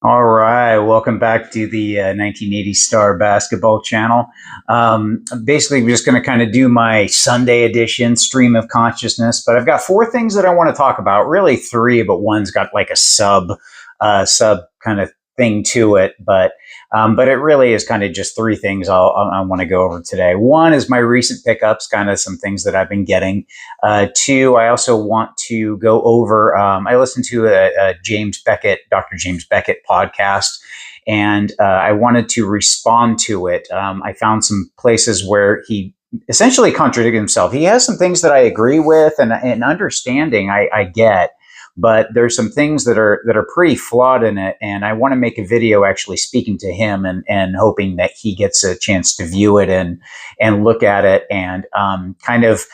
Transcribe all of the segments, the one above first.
All right, welcome back to the 1980 Star Basketball Channel. Basically, we're just going to kind of do my Sunday edition stream of consciousness, but I've got four things that I want to talk about. Really, three, but one's got like a sub kind of thing to it. But it really is kind of just three things I want to go over today. One is my recent pickups, kind of some things that I've been getting. Two, I also want to go over. I listened to a James Beckett, Dr. James Beckett podcast, and I wanted to respond to it. I found some places where he essentially contradicted himself. He has some things that I agree with and understanding I get, but there's some things that are pretty flawed in it, and I want to make a video actually speaking to him and hoping that he gets a chance to view it and look at it and kind of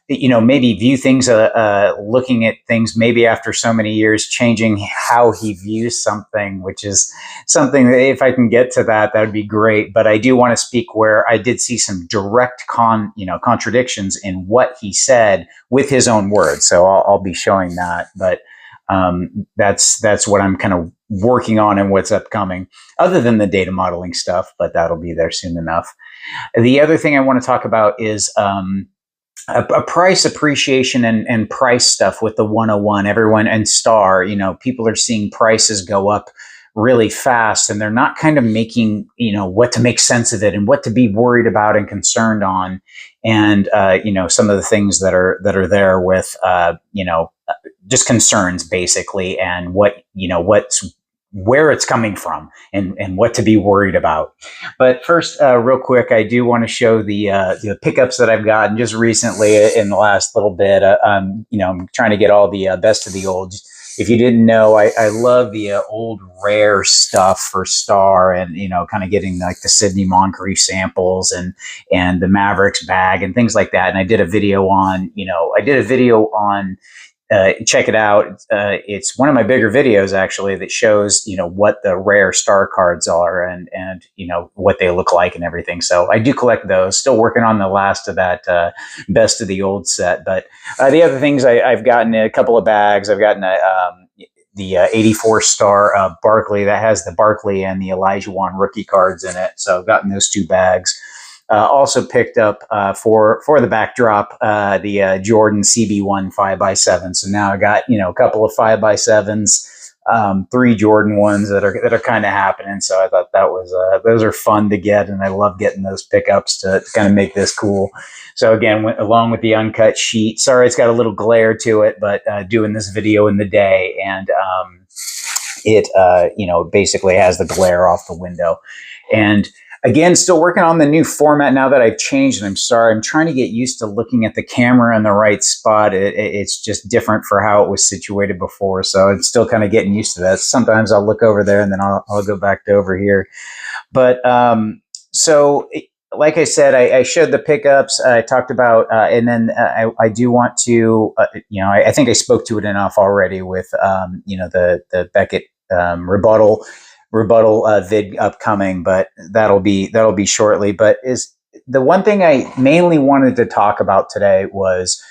maybe view things looking at things maybe after so many years, changing how he views something, which is something that if I can get to that would be great. But I do want to speak where I did see some direct contradictions in what he said with his own words, so I'll be showing that. But that's what I'm kind of working on and what's upcoming, other than the data modeling stuff, but that'll be there soon enough. The other thing I want to talk about is a price appreciation and price stuff with the 101. Everyone and Star, people are seeing prices go up really fast, and they're not kind of making, what to make sense of it and what to be worried about and concerned on. And, some of the things that are there with, just concerns basically, and where it's coming from and what to be worried about. But first, real quick, I do want to show the pickups that I've gotten just recently in the last little bit. I'm trying to get all the best of the old. If you didn't know, I love the old rare stuff for Star, and kind of getting like the Sidney Moncrief samples and the Mavericks bag and things like that. And I did a video on check it out. It's one of my bigger videos actually that shows what the rare Star cards are and what they look like and everything. So I do collect those. Still working on the last of that best of the old set. But the other things I've gotten a couple of bags. I've gotten the 84 Star Barkley that has the Barkley and the Elijah Wan rookie cards in it. So I've gotten those two bags. Also picked up for the backdrop the Jordan CB1 5x7. So now I got a couple of 5x7s, three Jordan ones that are kind of happening. So I thought that was those are fun to get, and I love getting those pickups to kind of make this cool. So again, along with the uncut sheet. Sorry, it's got a little glare to it, but doing this video in the day, and it basically has the glare off the window. And again, still working on the new format now that I've changed, and I'm sorry, I'm trying to get used to looking at the camera in the right spot. It's just different for how it was situated before, so I'm still kind of getting used to that. Sometimes I'll look over there, and then I'll go back to over here. But like I said, I showed the pickups. I talked about, and then I do want to, I think I spoke to it enough already with, the Beckett rebuttal vid upcoming, but that'll be shortly. But is the one thing I mainly wanted to talk about today was,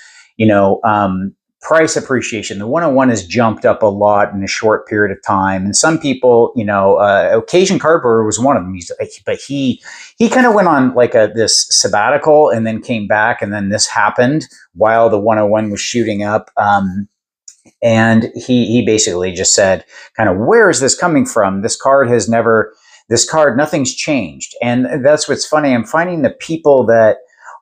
price appreciation. The 101 has jumped up a lot in a short period of time, and some people, Occasion Cardboard was one of them. But he kind of went on like this sabbatical, and then came back, and then this happened while the 101 was shooting up. And he basically just said, kind of, where is this coming from? This card, nothing's changed. And that's what's funny. I'm finding the people that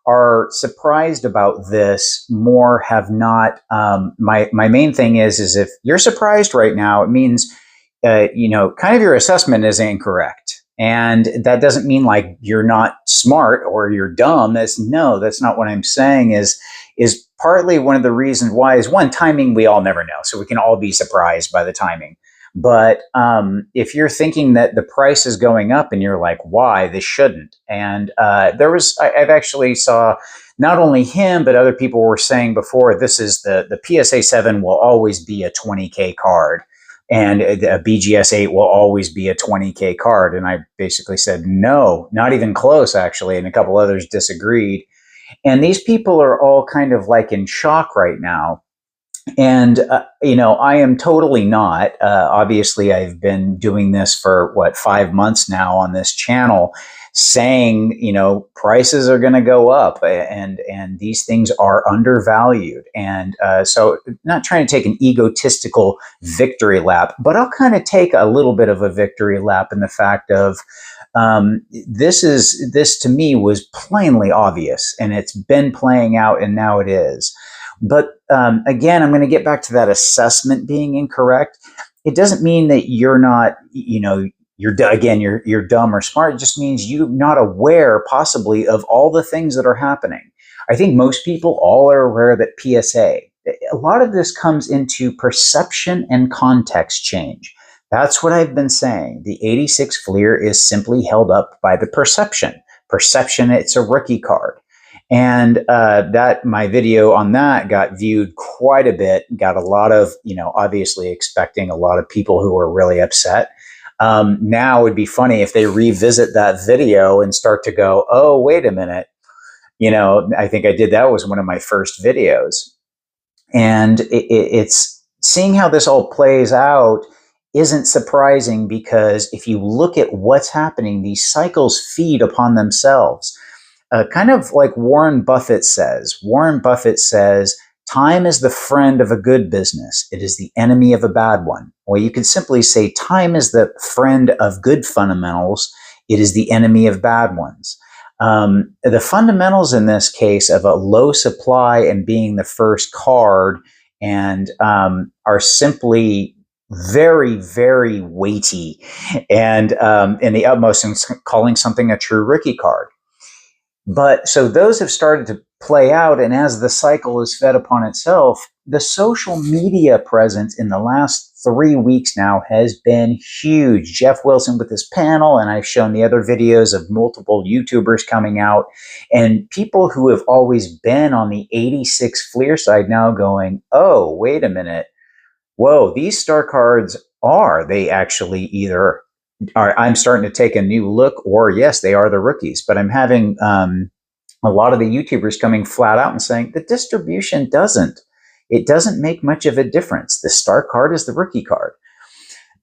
are surprised about this more have not. My main thing is if you're surprised right now, it means, kind of your assessment is incorrect. And that doesn't mean like you're not smart or you're dumb. That's not what I'm saying. Is partly one of the reasons why is, one, timing, we all never know. So we can all be surprised by the timing. But if you're thinking that the price is going up and you're like, why? This shouldn't. And I've actually saw not only him, but other people were saying before, this is the PSA 7 will always be a 20K card. And a BGS 8 will always be a 20K card. And I basically said, no, not even close, actually. And a couple others disagreed. And these people are all kind of like in shock right now. And, I am totally not. Obviously, I've been doing this for 5 months now on this channel, saying, prices are going to go up, and these things are undervalued. And so, not trying to take an egotistical victory lap, but I'll kind of take a little bit of a victory lap in the fact of, this to me was plainly obvious, and it's been playing out, and now it is. But again, I'm going to get back to that assessment being incorrect. It doesn't mean that you're not, you're dumb or smart. It just means you're not aware, possibly, of all the things that are happening. I think most people all are aware that PSA. A lot of this comes into perception and context change. That's what I've been saying. The 86 Fleer is simply held up by the perception. Perception, it's a rookie card. And that my video on that got viewed quite a bit, got a lot of, obviously expecting a lot of people who were really upset. Now it would be funny if they revisit that video and start to go, oh, wait a minute. I think I did, that was one of my first videos. And it's seeing how this all plays out isn't surprising, because if you look at what's happening, these cycles feed upon themselves. Kind of like Warren Buffett says. Warren Buffett says, time is the friend of a good business. It is the enemy of a bad one. Or you could simply say, time is the friend of good fundamentals. It is the enemy of bad ones. The fundamentals in this case of a low supply and being the first card and are simply very, very weighty and in the utmost in calling something a true rookie card. But so those have started to play out, and as the cycle is fed upon itself, the social media presence in the last 3 weeks now has been huge. Jeff Wilson with his panel, and I've shown the other videos of multiple YouTubers coming out, and people who have always been on the 86 Fleer side now going, oh, wait a minute. Whoa, these star cards they actually either I'm starting to take a new look, or yes, they are the rookies. But I'm having a lot of the YouTubers coming flat out and saying the distribution doesn't make much of a difference. The star card is the rookie card.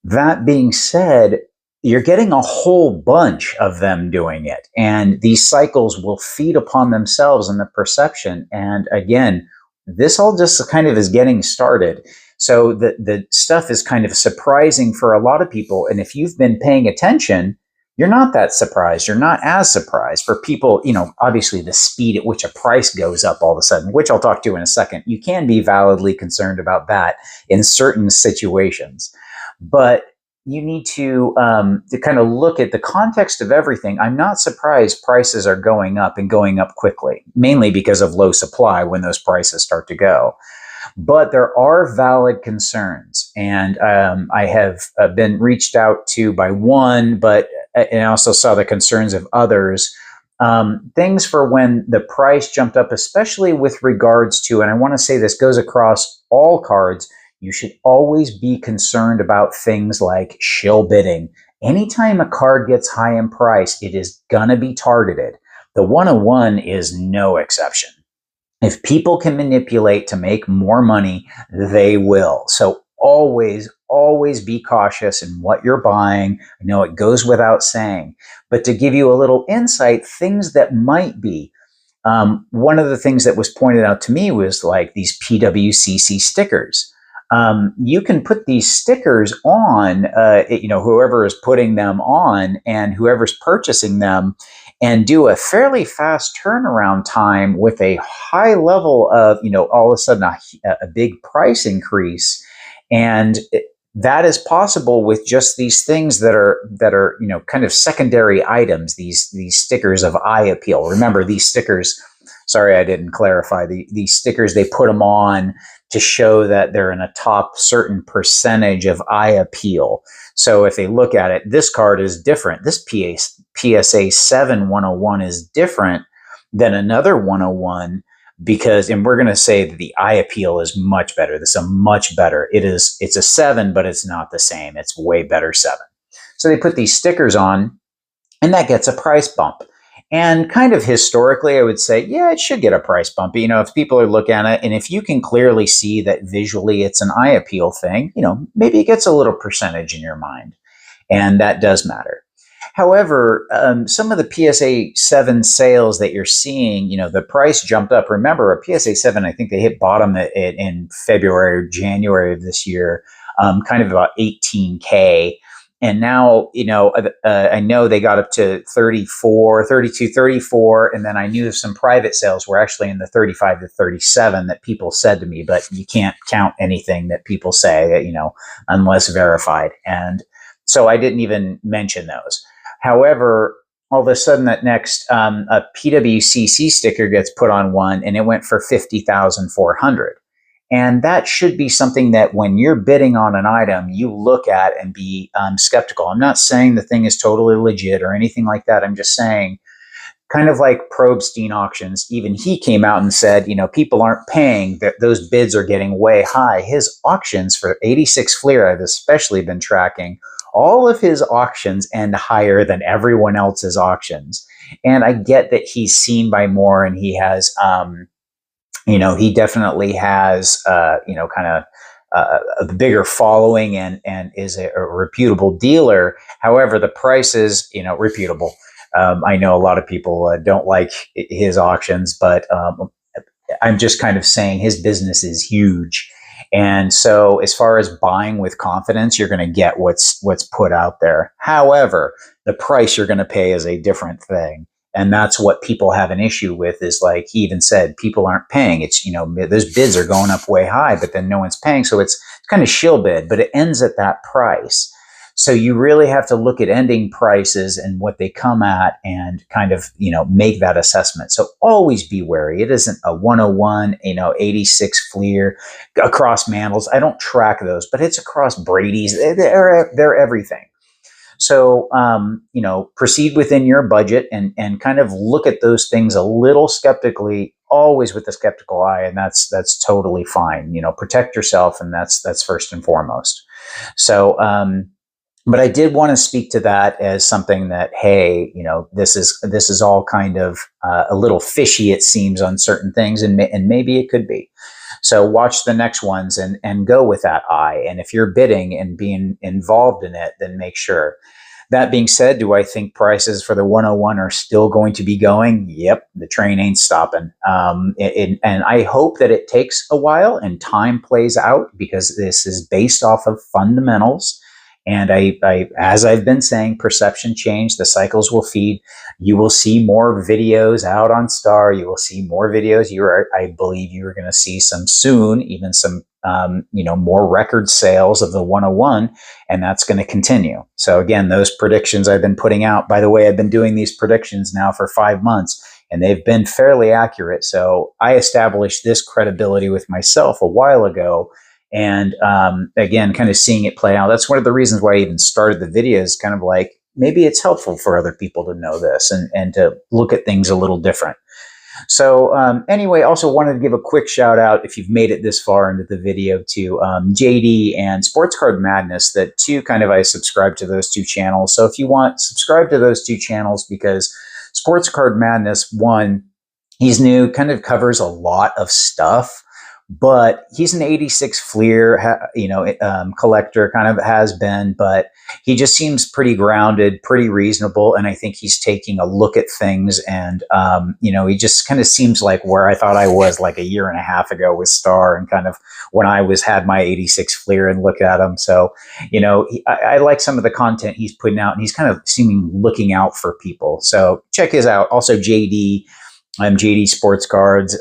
That being said, you're getting a whole bunch of them doing it, and these cycles will feed upon themselves in the perception. And again, this all just kind of is getting started. So the stuff is kind of surprising for a lot of people. And if you've been paying attention, you're not that surprised. You're not as surprised. For people, obviously the speed at which a price goes up all of a sudden, which I'll talk to in a second, you can be validly concerned about that in certain situations. But you need to kind of look at the context of everything. I'm not surprised prices are going up and going up quickly, mainly because of low supply when those prices start to go. But there are valid concerns, and I have been reached out to by one, and I also saw the concerns of others. Things for when the price jumped up, especially with regards to, and I want to say this goes across all cards, you should always be concerned about things like shill bidding. Anytime a card gets high in price, it is going to be targeted. The 101 is no exception. If people can manipulate to make more money, they will. So always, always be cautious in what you're buying. I know it goes without saying, but to give you a little insight, things that might be, one of the things that was pointed out to me was like these PWCC stickers. You can put these stickers on, whoever is putting them on and whoever's purchasing them, and do a fairly fast turnaround time with a high level of, all of a sudden a big price increase. And that is possible with just these things that are, kind of secondary items, these stickers of eye appeal. Remember, these stickers, sorry, I didn't clarify, these stickers, they put them on to show that they're in a top certain percentage of eye appeal. So if they look at it, this card is different. This PSA 7 101 is different than another 101 because, and we're going to say that the eye appeal is much better. This is a much better. It's a 7, but it's not the same. It's way better 7. So they put these stickers on, and that gets a price bump. And kind of historically, I would say, yeah, it should get a price bump. If people are looking at it and if you can clearly see that visually it's an eye appeal thing, maybe it gets a little percentage in your mind. And that does matter. However, some of the PSA 7 sales that you're seeing, the price jumped up. Remember, a PSA 7, I think they hit bottom in February or January of this year, kind of about 18K. And now, I know they got up to 34, 32, 34. And then I knew some private sales were actually in the 35 to 37 that people said to me, but you can't count anything that people say, unless verified. And so I didn't even mention those. However, all of a sudden that next a PWCC sticker gets put on one and it went for 50,400. And that should be something that when you're bidding on an item, you look at and be skeptical. I'm not saying the thing is totally legit or anything like that. I'm just saying, kind of like Probstein auctions, even he came out and said, people aren't paying, that those bids are getting way high. His auctions for 86 Fleer, I've especially been tracking, all of his auctions end higher than everyone else's auctions. And I get that he's seen by more and he has, he definitely has, kind of a bigger following and is a reputable dealer. However, the price is, reputable. I know a lot of people don't like his auctions, but I'm just kind of saying his business is huge. And so as far as buying with confidence, you're going to get what's put out there. However, the price you're going to pay is a different thing. And that's what people have an issue with, is like he even said, people aren't paying. It's, those bids are going up way high, but then no one's paying. So it's kind of shill bid, but it ends at that price. So you really have to look at ending prices and what they come at and kind of, make that assessment. So always be wary. It isn't a 101, 86 Fleer across Mandels. I don't track those, but it's across Brady's. They're everything. So, proceed within your budget and kind of look at those things a little skeptically, always with a skeptical eye. And that's totally fine. Protect yourself. And that's first and foremost. So, but I did want to speak to that as something that, hey, this is all kind of a little fishy, it seems, on certain things, and maybe it could be. So watch the next ones and go with that eye. And if you're bidding and being involved in it, then make sure. That being said, do I think prices for the 101 are still going to be going? Yep, the train ain't stopping. And I hope that it takes a while and time plays out, because this is based off of fundamentals. And I, as I've been saying, perception change, the cycles will feed. You will see more videos out on Star. You will see more videos. I believe you are going to see some soon, even some, more record sales of the 101, and that's going to continue. So again, those predictions I've been putting out, by the way, I've been doing these predictions now for 5 months, and they've been fairly accurate. So I established this credibility with myself a while ago. And again, kind of seeing it play out. That's one of the reasons why I even started the videos, kind of like, maybe it's helpful for other people to know this and to look at things a little different. So anyway, also wanted to give a quick shout out, if you've made it this far into the video, to JD and Sports Card Madness. That two, kind of, I subscribe to those two channels. So if you want, subscribe to those two channels, because Sports Card Madness, one, he's new, kind of covers a lot of stuff. But he's an 86 Fleer, collector, kind of has been, but he just seems pretty grounded, pretty reasonable. And I think he's taking a look at things. And, he just kind of seems like where I thought I was like a year and a half ago with Star, and kind of when I had my 86 Fleer and look at him. So, I like some of the content he's putting out, and he's kind of looking out for people. So check his out. Also, JD. JD Sports Cards,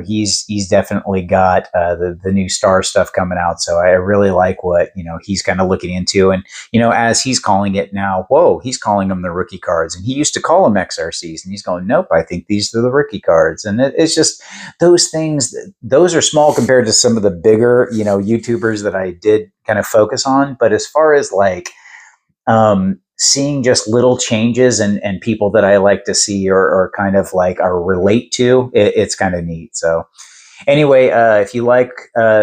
he's definitely got the new Star stuff coming out. So I really like what, he's kind of looking into. And, as he's calling it now, he's calling them the rookie cards. And he used to call them XRCs. And he's going, nope, I think these are the rookie cards. And it's just those things, those are small compared to some of the bigger, YouTubers that I did kind of focus on. But as far as like, seeing just little changes and people that I like to see or kind of like or relate to, it's kind of neat. So Anyway, if you like,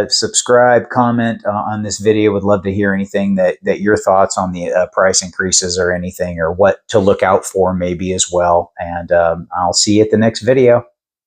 subscribe, comment on this video. Would love to hear anything that your thoughts on the price increases or anything, or what to look out for maybe as well. And I'll see you at the next video.